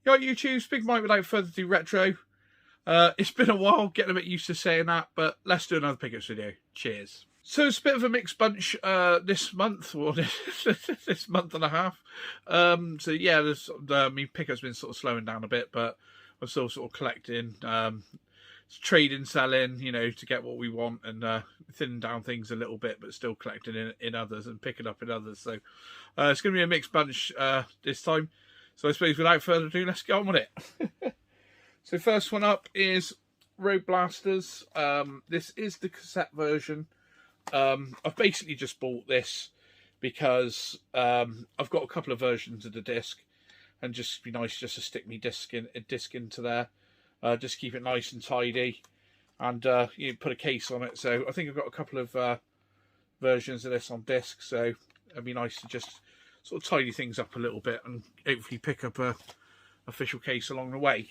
Yo, YouTube, Big Mike without further ado retro. It's been a while, getting a bit used to saying that, but let's do another pickups video. Cheers. So it's a bit of a mixed bunch this month, or this month and a half. So yeah, my pickup's been sort of slowing down a bit, but I'm still sort of collecting, trading, selling, to get what we want, and thinning down things a little bit, but still collecting in others and picking up in others. So it's going to be a mixed bunch this time. So I suppose without further ado, let's get on with it. So first one up is Road Blasters. This is the cassette version. I've basically just bought this because I've got a couple of versions of the disc, and just be nice just to stick me disc into there. Just keep it nice and tidy, and put a case on it. So I think I've got a couple of versions of this on disc, so it'd be nice to just sort of tidy things up a little bit and hopefully pick up a official case along the way.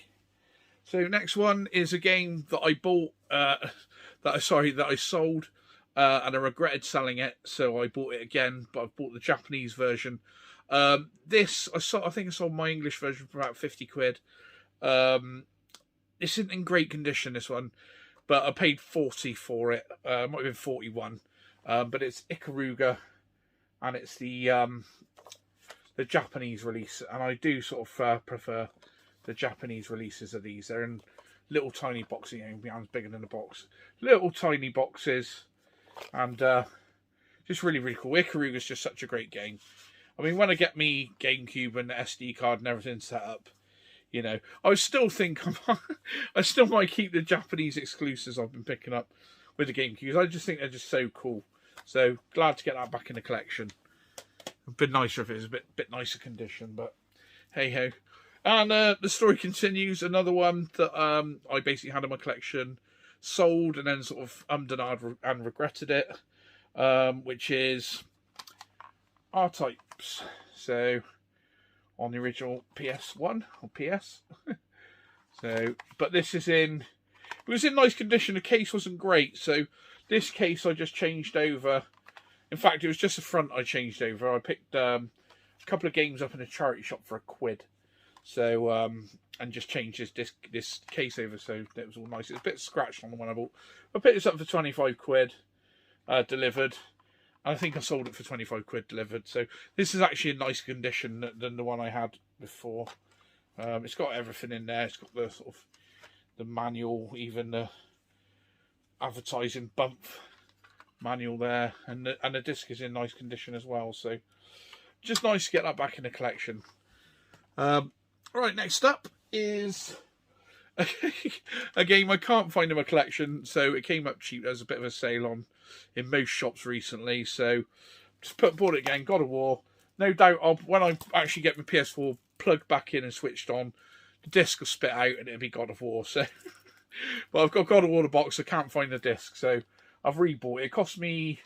So next one is a game that I bought, that I sold, and I regretted selling it, so I bought it again. But I've bought the Japanese version. I think I sold my English version for about 50 quid. This isn't in great condition, this one, but I paid 40 for it. It might have been 41, but it's Ikaruga, and it's the Japanese release, and I do sort of prefer the Japanese releases of these. They're in little tiny boxes, my hand's bigger than the box. Little tiny boxes, and just really, really cool. Ikaruga's just such a great game. I mean, when I get me GameCube and the SD card and everything set up, I still think I still might keep the Japanese exclusives I've been picking up with the GameCube. I just think they're just so cool. So glad to get that back in the collection. A bit nicer if it was a bit nicer condition, but hey ho. And the story continues. Another one that I basically had in my collection, sold, and then sort of and regretted it, which is R-Types. So on the original PS1 or PS. So, but this is it was in nice condition. The case wasn't great, so this case I just changed over. In fact, it was just the front I changed over. I picked a couple of games up in a charity shop for £1. So, and just changed this case over, so that was all nice. It's a bit scratched on the one I bought. I picked this up for 25 quid, delivered. I think I sold it for 25 quid delivered. So this is actually in nice condition than the one I had before. It's got everything in there. It's got the sort of the manual, even the advertising bump manual there, and the disc is in nice condition as well. So just nice to get that back in the collection. Right, next up is a game I can't find in my collection, so it came up cheap. There's a bit of a sale on in most shops recently, so just bought it again. God of War. No doubt, when I actually get my PS4 plugged back in and switched on, the disc will spit out and it'll be God of War. So, but I've got God of War the box. I can't find the disc, so I've rebought it. It cost me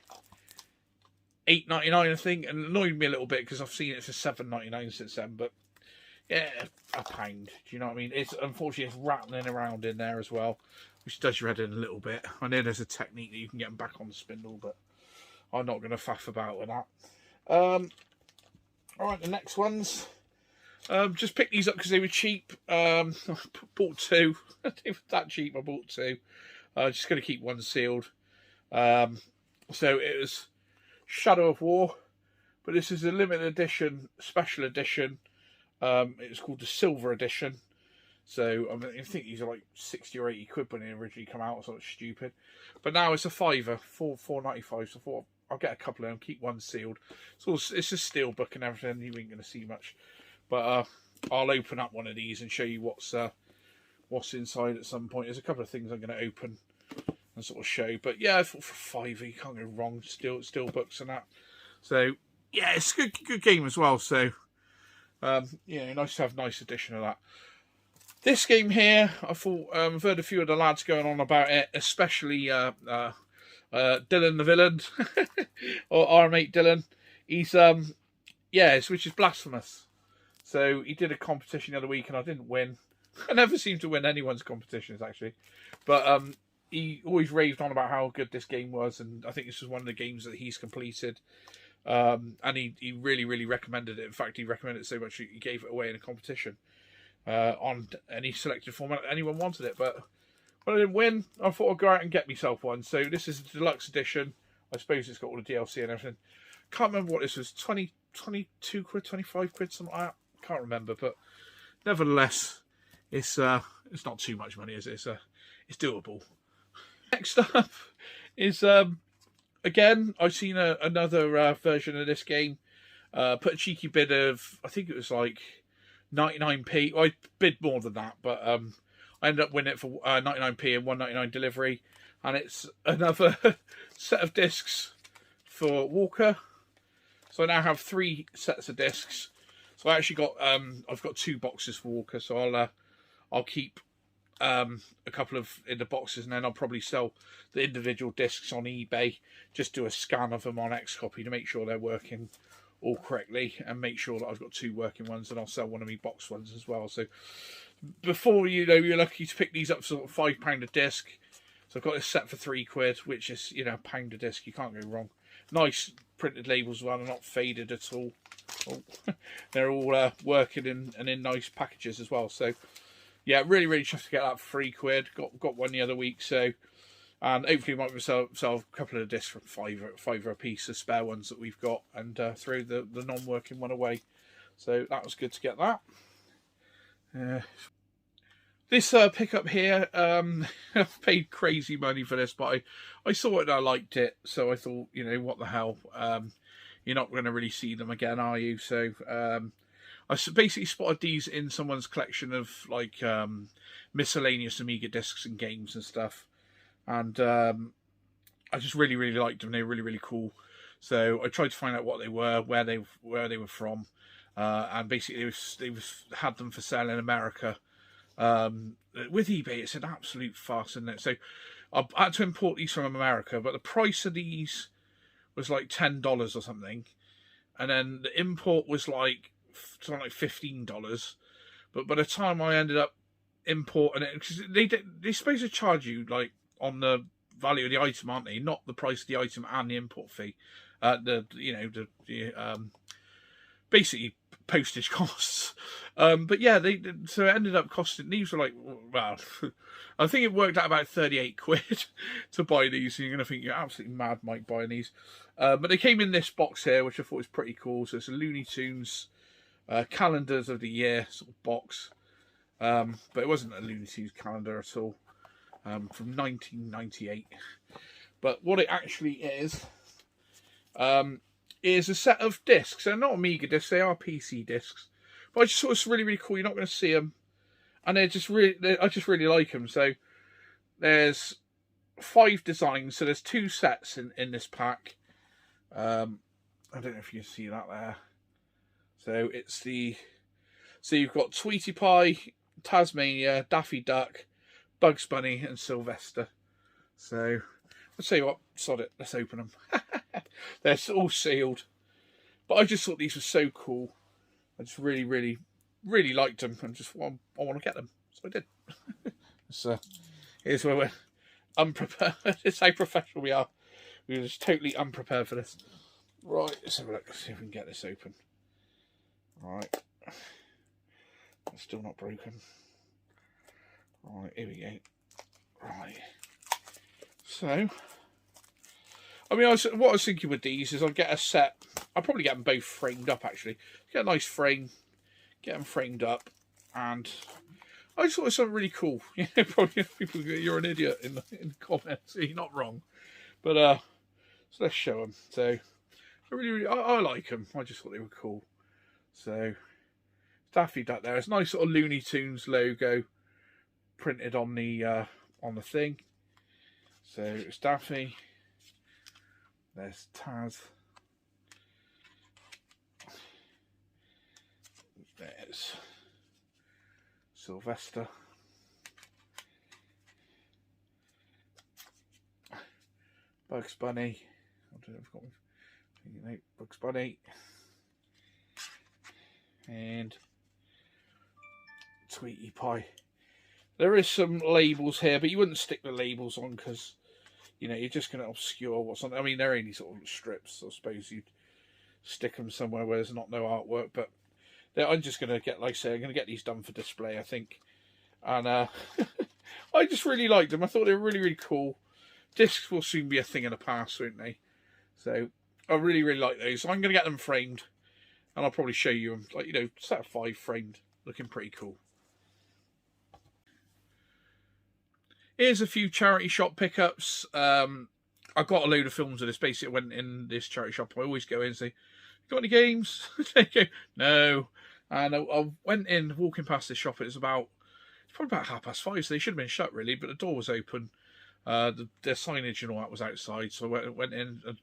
£8.99, I think, and it annoyed me a little bit because I've seen it for £7.99 since then. But yeah, £1. Do you know what I mean? It's unfortunately it's rattling around in there as well, which does your head in a little bit. I know there's a technique that you can get them back on the spindle, but I'm not going to faff about with that. All right, the next ones. Just picked these up because they were cheap. I bought two. They were that cheap. I bought two. Just going to keep one sealed. So it was Shadow of War, but this is a limited edition, special edition. It was called the Silver Edition. So I think these are like 60 or 80 quid when they originally come out, so it's stupid. But now it's a £5, £4.95. So I thought I'll get a couple of them, keep one sealed. So it's a steel book and everything. You ain't going to see much, but I'll open up one of these and show you what's inside at some point. There's a couple of things I'm going to open and sort of show. But yeah, I thought for £5 you can't go wrong. Steel books and that. So yeah, it's a good game as well. So nice to have a nice edition of that. This game here, I thought I've heard a few of the lads going on about it, especially Dylan the villain, or our mate Dylan. He's which is Blasphemous. So he did a competition the other week, and I didn't win. I never seem to win anyone's competitions actually, but he always raved on about how good this game was, and I think this was one of the games that he's completed. And he really, really recommended it. In fact, he recommended it so much he gave it away in a competition. on any selected format anyone wanted it. But when I didn't win, I thought I'd go out and get myself one. So this is the deluxe edition. I suppose it's got all the DLC and everything. Can't remember what this was, 22 quid, 25 quid, something like that. Can't remember, but nevertheless, it's not too much money, is it? It's doable. Next up is again, I've seen another version of this game. Put a cheeky bid of, I think it was like 99p. Well, I bid more than that, but I ended up winning it for 99p and 1.99 delivery. And it's another set of discs for Walker. So I now have 3 sets of discs. So I actually got I've got 2 boxes for Walker. So I'll keep a couple of in the boxes, and then I'll probably sell the individual discs on eBay. Just do a scan of them on Xcopy to make sure they're working all correctly, and make sure that I've got 2 working ones, and I'll sell one of my box ones as well. So before you know, you're lucky to pick these up for sort of £5 a disc. So I've got this set for £3, which is, you know, £1 a disc. You can't go wrong. Nice printed labels as well. They're not faded at all. Oh, they're all working and in nice packages as well. So yeah, really chuffed to get that for £3. Got one the other week. So and hopefully might sell a couple of discs for fiver a piece, the spare ones that we've got, and throw the non-working one away. So that was good to get that. This pickup here, I've paid crazy money for this, but I saw it and I liked it, so I thought, you know, what the hell, you're not going to really see them again, are you? So I basically spotted these in someone's collection of like miscellaneous Amiga discs and games and stuff, and I just really liked them. They were really cool. So I tried to find out what they were, where they were from, and basically they had them for sale in America. With eBay, it's an absolute farce, isn't it? So I had to import these from America, but the price of these was like $10 or something, and then the import was like something like $15. But by the time I ended up importing it, because they're supposed to charge you like on the value of the item, aren't they? Not the price of the item and the import fee. Basically postage costs. But yeah, so it ended up costing, these were like, well, I think it worked out about 38 quid to buy these. And you're going to think you're absolutely mad, Mike, buying these. But they came in this box here, which I thought was pretty cool. So it's a Looney Tunes calendars of the year sort of box. But it wasn't a Looney Tunes calendar at all. From 1998. But what it actually is a set of discs. They're not Amiga discs, they are PC discs. But I just thought it's really cool. You're not going to see them. And I just really like them. So there's 5 designs. So there's 2 sets in this pack. I don't know if you can see that there. So so you've got Tweety Pie, Tasmania, Daffy Duck, Bugs Bunny and Sylvester. So I'll tell you what, sod it, let's open them. They're all sealed. But I just thought these were so cool. I just really liked them, and just I want to get them. So I did. So here's where we're unprepared. It's how professional we are. We were just totally unprepared for this. Right, let's have a look. Let's see if we can get this open. Right. It's still not broken. Right, here we go. Right. So, I mean, what I was thinking with these is I'll get a set. I'll probably get them both framed up, actually. Get a nice frame, get them framed up, and I just thought it was something really cool. You know, probably people go, you're an idiot in the comments. You're not wrong. But, so let's show them. So, I like them. I just thought they were cool. So, Daffy Duck there. It's a nice sort of Looney Tunes logo printed on the thing. So it's Daffy. There's Taz. There's Sylvester. Bugs Bunny. I don't know if I've got my Bugs Bunny. And Tweety Pie. There is some labels here, but you wouldn't stick the labels on because, you know, you're just going to obscure what's on. I mean, they're only sort of strips. I suppose you'd stick them somewhere where there's no artwork, but I'm just going to get, like I say, I'm going to get these done for display, I think. And I just really liked them. I thought they were really, really cool. Discs will soon be a thing of the past, won't they? So I really, really like those. So I'm going to get them framed. And I'll probably show you them, like, you know, set of 5 framed, looking pretty cool. Here's a few charity shop pickups. I got a load of films of this. Basically, I went in this charity shop. I always go in and say, got any games? They go, no. And I went in, walking past this shop. It's probably about 5:30, so they should have been shut, really, but the door was open. The signage and all that was outside, so I went in and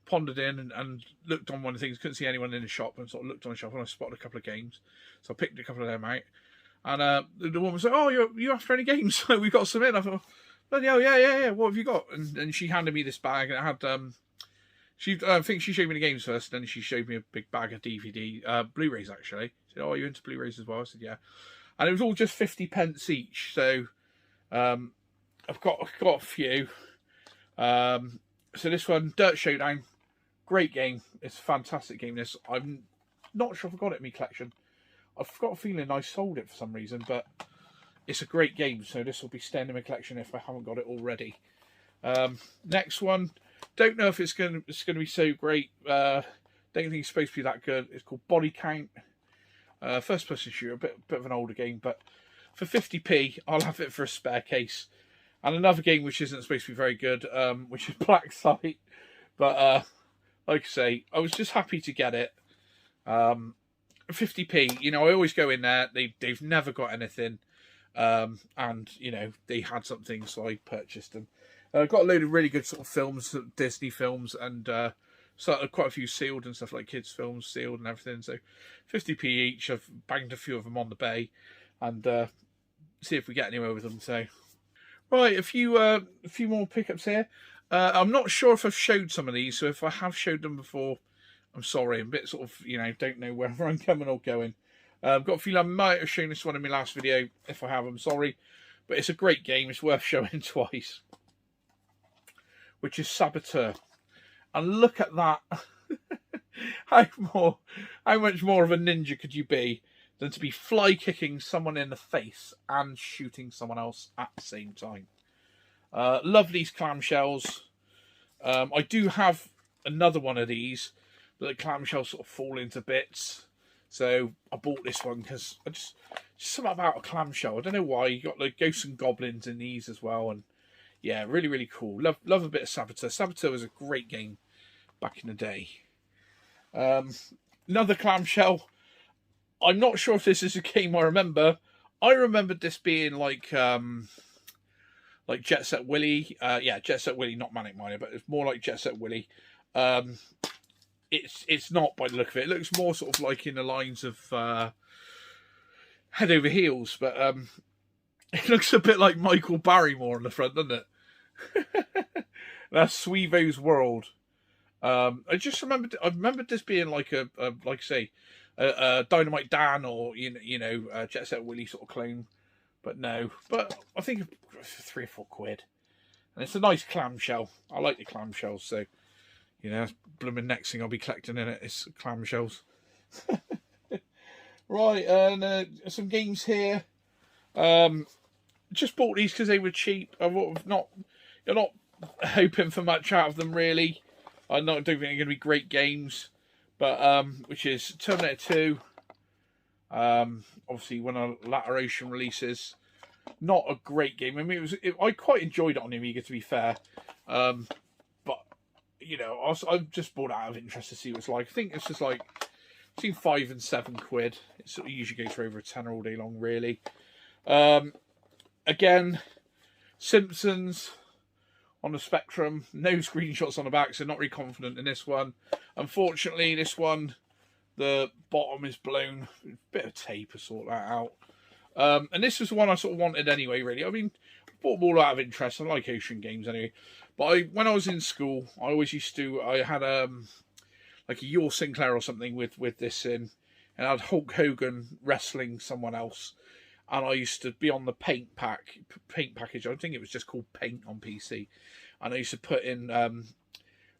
pondered in and looked on one of the things. Couldn't see anyone in the shop, and sort of looked on the shop, and I spotted a couple of games. So I picked a couple of them out. And the woman was like, "Oh, you after any games? We've got some in." I thought, "Bloody hell, yeah. What have you got?" And she handed me this bag, and it had I think she showed me the games first, and then she showed me a big bag of DVD, Blu-rays actually. She said, "Oh, are you into Blu-rays as well?" I said, "Yeah." And it was all just 50p each. So I've got a few. So this one, Dirt Showdown, great game. It's a fantastic game. This, I'm not sure if I got it in my collection. I've got a feeling I sold it for some reason, but it's a great game. So this will be staying in my collection if I haven't got it already. Next one, don't know if it's going to be so great. Don't think it's supposed to be that good. It's called Body Count. First person shooter, a bit of an older game, but for 50p, I'll have it for a spare case. And another game which isn't supposed to be very good, which is Black Site. But like I say, I was just happy to get it. 50p, you know, I always go in there. They've never got anything, and you know they had something, so I purchased them. Got a load of really good sort of films, Disney films, and so quite a few sealed and stuff, like kids films sealed and everything. So 50p each. I've banged a few of them on the bay, and see if we get anywhere with them. So right, a few more pickups here. I'm not sure if I've showed some of these, so if I have showed them before, I'm sorry. I'm a bit sort of, you know, don't know whether I'm coming or going. I've got a feeling I might have shown this one in my last video. If I have, I'm sorry. But it's a great game. It's worth showing twice. Which is Saboteur. And look at that. How much more of a ninja could you be than to be fly kicking someone in the face and shooting someone else at the same time? Love these clamshells. I do have another one of these, but the clamshells sort of fall into bits. So I bought this one because I just something about a clamshell. I don't know why. You got the ghosts and goblins in these as well, and yeah, really, really cool. Love a bit of Saboteur. Saboteur was a great game back in the day. Another clamshell. I'm not sure if this is a game I remember. I remembered this being like Jet Set Willy. Yeah, Jet Set Willy, not Manic Miner, but it's more like Jet Set Willy. It's not by the look of it. It looks more sort of like in the lines of Head Over Heels, but it looks a bit like Michael Barrymore on the front, doesn't it? That's Sweevo's World. I remembered this being like a like I say, a Dynamite Dan or you know Jet Set Willy sort of clone, but no. But I think £3 or £4, and it's a nice clamshell. I like the clamshells, so you know, blooming next thing I'll be collecting in it is clamshells. Right, and some games here. Just bought these because they were cheap. You're not hoping for much out of them, really. I don't think they're going to be great games, but which is Terminator 2. Obviously, one of Latter Ocean releases. Not a great game. I mean, I quite enjoyed it on the Amiga, to be fair. But you know, I've just bought it out of interest to see what it's like. I think it's just like between £5 and £7. It sort of usually goes for over a tenner all day long, really. Again, Simpsons on the Spectrum. No screenshots on the back, so not really confident in this one. Unfortunately, this one, the bottom is blown. A bit of tape to sort that out. And this was the one I sort of wanted anyway, really. I mean, I bought them all out of interest. I like ocean games anyway. But when I was in school, I always used to, I had like a Your Sinclair or something with this in. And I had Hulk Hogan wrestling someone else. And I used to be on the paint package. I think it was just called Paint on PC. And I used to put in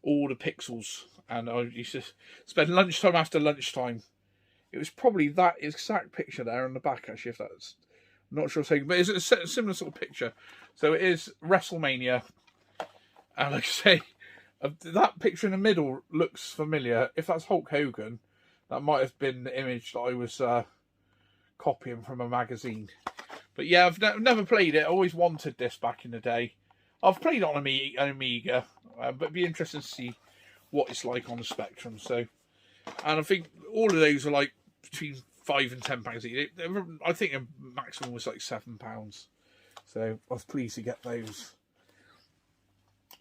all the pixels. And I used to spend lunchtime after lunchtime It was probably that exact picture there on the back, actually, if that's... I'm not sure what I'm saying, but it's a similar sort of picture. So it is WrestleMania. And like I say, that picture in the middle looks familiar. If that's Hulk Hogan, that might have been the image that I was copying from a magazine. But yeah, I've never played it. I always wanted this back in the day. I've played it on an Amiga, but it'd be interesting to see what it's like on the Spectrum. So, and I think all of those are like between £5 and £10. I think the maximum was like £7. So I was pleased to get those.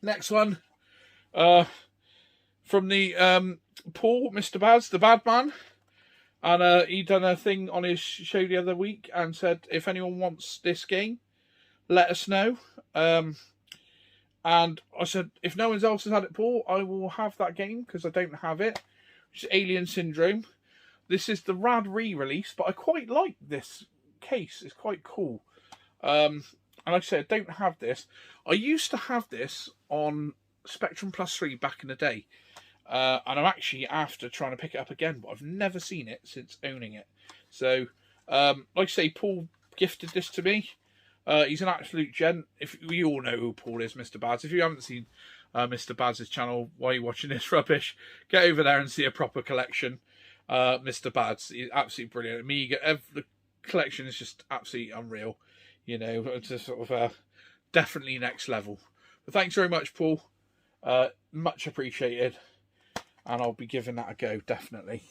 Next one, from the Paul, Mr. Baz, the bad man. And he done a thing on his show the other week and said, if anyone wants this game, let us know. And I said, if no one else has had it, Paul, I will have that game because I don't have it. Which is Alien Syndrome. This is the rad re-release, but I quite like this case. It's quite cool. And like I said, I don't have this. I used to have this on Spectrum Plus 3 back in the day. And I'm actually after trying to pick it up again, but I've never seen it since owning it. So, like I say, Paul gifted this to me. He's an absolute gent. If we all know who Paul is, Mr. Baz. If you haven't seen Mr. Baz's channel while you're watching this rubbish, get over there and see a proper collection. Mr. Baz is absolutely brilliant. Amiga, the collection is just absolutely unreal. You know, it's just sort of definitely next level. But thanks very much, Paul. Much appreciated. And I'll be giving that a go, definitely.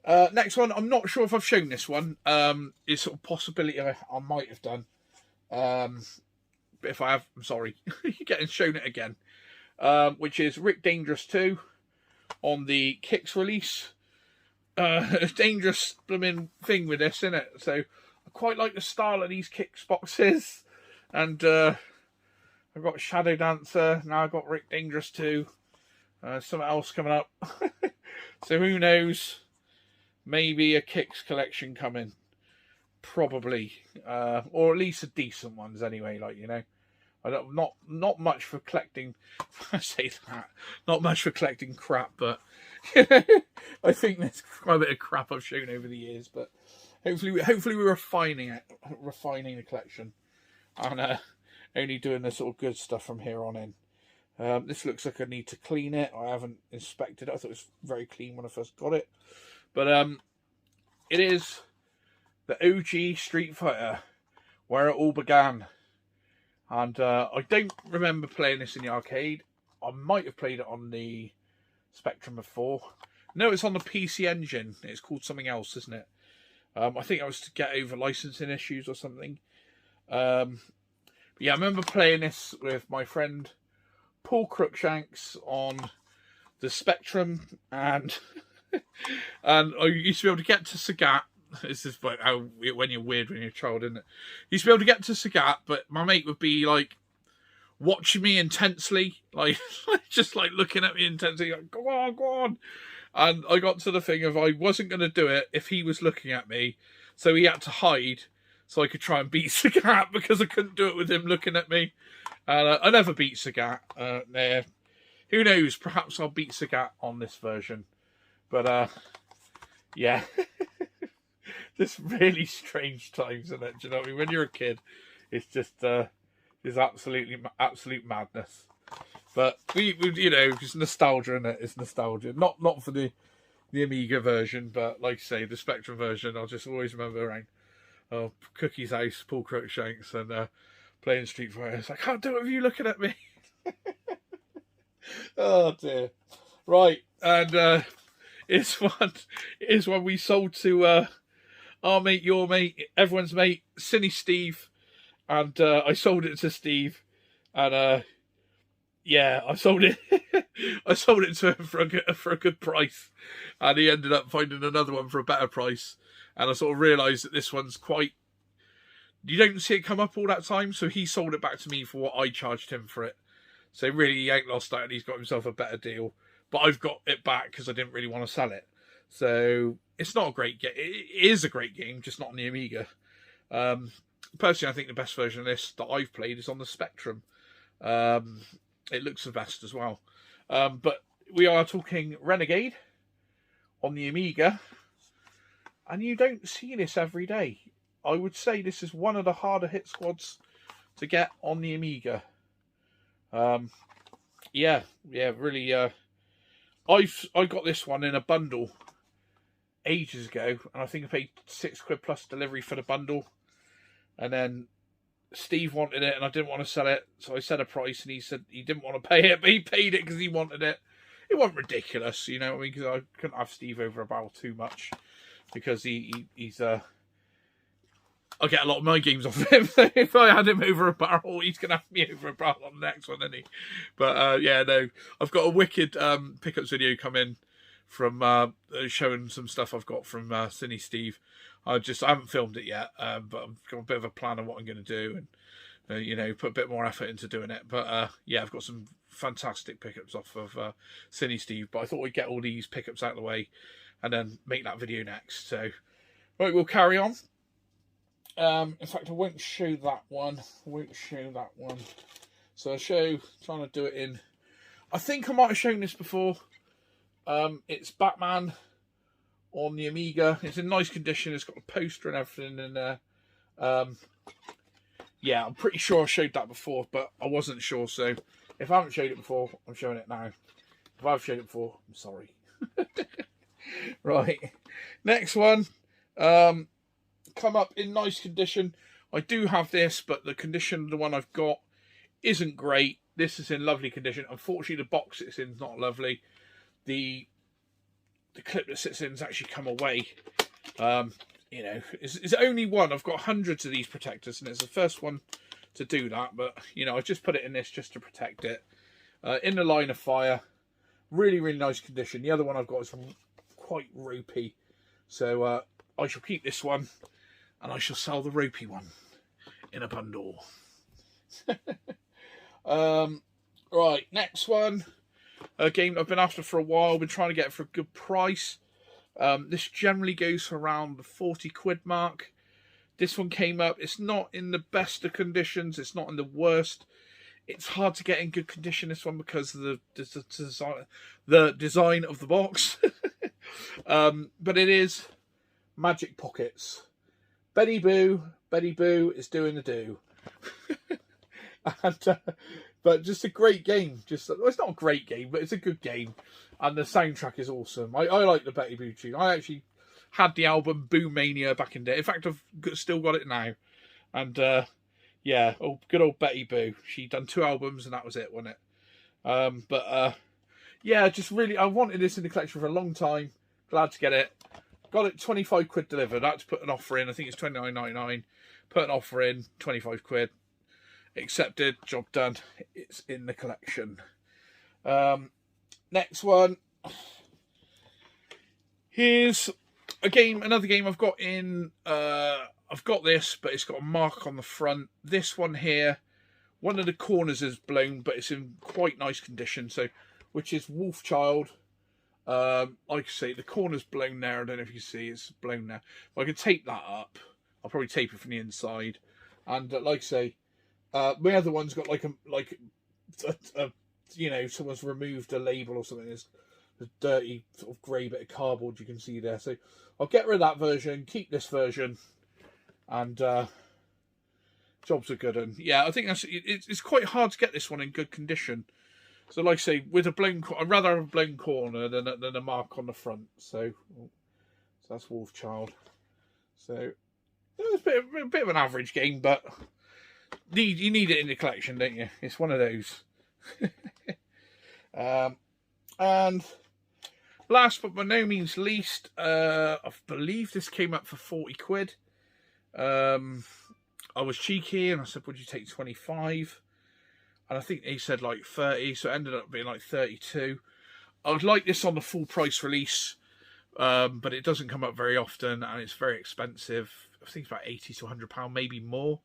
Next one, I'm not sure if I've shown this one. It's sort of possibility I might have done. But if I have, I'm sorry. You're getting shown it again. Which is Rick Dangerous 2 on the Kicks release. A dangerous blooming thing with this, isn't it? So I quite like the style of these Kicks boxes. And I've got Shadow Dancer. Now I've got Rick Dangerous 2. Something else coming up. So who knows? Maybe a Kicks collection coming. Probably. Or at least a decent ones anyway, like, you know. I don't, not much for collecting. I say that. Not much for collecting crap, but I think there's quite a bit of crap I've shown over the years, but hopefully we're refining the collection. And only doing the sort of good stuff from here on in. This looks like I need to clean it. I haven't inspected it. I thought it was very clean when I first got it. But it is the OG Street Fighter, where it all began. And I don't remember playing this in the arcade. I might have played it on the Spectrum before. No, it's on the PC Engine. It's called something else, isn't it? I think that was to get over licensing issues or something. But yeah, I remember playing this with my friend Paul Crookshanks on the Spectrum, and and I used to be able to get to Sagat. This is like how when you're weird when you're a child, isn't it? You used to be able to get to Sagat, but my mate would be like watching me intensely, like just like looking at me intensely, like, go on. And I got to the thing of I wasn't going to do it if he was looking at me, so he had to hide so I could try and beat Sagat because I couldn't do it with him looking at me. And I never beat Sagat. There, who knows? Perhaps I'll beat Sagat on this version. But yeah, just really strange times, isn't it? Do you know what I mean? When you're a kid, it's just it's absolute madness. But we you know, just nostalgia in it. It's nostalgia, not for the Amiga version, but like I say, the Spectrum version. I'll just always remember around Cookie's house, Paul Crookshanks, and playing Street Fighter. I can't do it with you looking at me. Oh dear. Right, and it's one we sold to our mate, your mate, everyone's mate, Cinny Steve, and I sold it to Steve, and yeah, I sold it to him for a good price, and he ended up finding another one for a better price, and I sort of realised that this one's quite. You don't see it come up all that time, so he sold it back to me for what I charged him for it. So really, he ain't lost out, and he's got himself a better deal. But I've got it back because I didn't really want to sell it. So it's not a great game. It is a great game, just not on the Amiga. Personally, I think the best version of this that I've played is on the Spectrum. It looks the best as well. But we are talking Renegade on the Amiga. and you don't see this every day. I would say this is one of the harder hit squads to get on the Amiga. Yeah, really. I got this one in a bundle ages ago, and I think I paid £6 plus delivery for the bundle. And then Steve wanted it, and I didn't want to sell it, so I said a price, and he said he didn't want to pay it, but he paid it because he wanted it. It wasn't ridiculous, you know what I mean? Because I couldn't have Steve over a barrel too much, because he's I get a lot of my games off of him. So if I had him over a barrel, he's going to have me over a barrel on the next one, isn't he? But yeah, no, I've got a wicked pickups video coming from showing some stuff I've got from Cine Steve. I haven't filmed it yet, but I've got a bit of a plan of what I'm going to do, and you know, put a bit more effort into doing it. But yeah, I've got some fantastic pickups off of Cine Steve. But I thought we'd get all these pickups out of the way and then make that video next. So right, we'll carry on. In fact, I won't show that one. So I'll trying to do it in. I think I might have shown this before. It's Batman on the Amiga. It's in nice condition. It's got a poster and everything in there. Yeah, I'm pretty sure I showed that before, but I wasn't sure. So if I haven't showed it before, I'm showing it now. If I've showed it before, I'm sorry. Right, next one. Come up in nice condition. I do have this, but the condition of the one I've got isn't great. This is in lovely condition. Unfortunately, the box it's in is not lovely. The clip that sits in has actually come away. You know, it's only one. I've got hundreds of these protectors, and it's the first one to do that. But you know, I just put it in this just to protect it. In the line of fire, really, really nice condition. The other one I've got is quite ropey, so I shall keep this one, and I shall sell the ropey one in a bundle. Right, next one. A game I've been after for a while. Been trying to get it for a good price. This generally goes for around the £40 mark. This one came up. It's not in the best of conditions. It's not in the worst. It's hard to get in good condition, this one, because of the design of the box. But it is Magic Pockets. Betty Boo is doing the do. And, but just a great game. Well, it's not a great game, but it's a good game. And the soundtrack is awesome. I like the Betty Boo tune. I actually had the album Boo Mania back in the day. In fact, I've still got it now. And yeah, good old Betty Boo. She done 2 albums and that was it, wasn't it? Yeah, just really, I wanted this in the collection for a long time. Glad to get it. Got it £25 delivered. I had to put an offer in. I think it's £29.99. Put an offer in, £25. Accepted, job done. It's in the collection. Next one. Here's another game I've got in. I've got this, but it's got a mark on the front. This one here, one of the corners is blown, but it's in quite nice condition. So, which is Wolfchild. Like I say, the corner's blown there. I don't know if you can see, it's blown there. But I can tape that up. I'll probably tape it from the inside. And like I say, my other one's got like a you know, someone's removed a label or something. There's a dirty sort of grey bit of cardboard you can see there. So I'll get rid of that version, keep this version, and jobs are good. And yeah, I think it's quite hard to get this one in good condition. So like I say, with a blown, I'd rather have a blown corner than a mark on the front. So that's Wolfchild. So it's a bit of an average game, but you need it in the collection, don't you? It's one of those. And last but by no means least, I believe this came up for £40. I was cheeky and I said, would you take 25? And I think he said like 30, so it ended up being like 32. I would like this on the full price release, but it doesn't come up very often and it's very expensive. I think it's about £80 to £100, maybe more.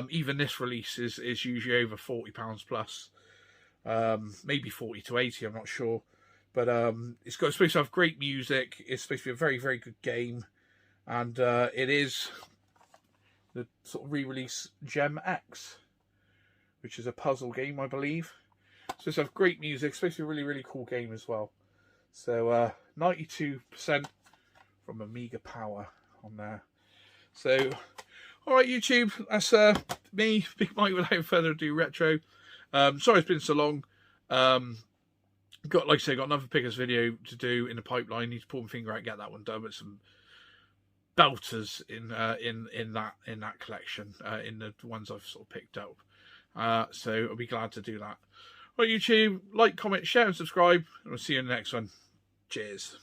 Even this release is usually over £40 plus. Maybe 40 to 80, I'm not sure. But it's supposed to have great music. It's supposed to be a very, very good game. And it is the sort of re-release Gem X, which is a puzzle game, I believe. So it's have great music. It's supposed to be a really, really cool game as well. So 92% from from Amiga Power on there. So, all right, YouTube, that's me, Big Mike, without further ado, retro. Sorry it's been so long. Got, like I say, got another Pickers video to do in the pipeline. Need to pull my finger out and get that one done with some belters in that collection, in the ones I've sort of picked up. So I'll be glad to do that. All right, YouTube, like, comment, share, and subscribe. And we'll see you in the next one. Cheers.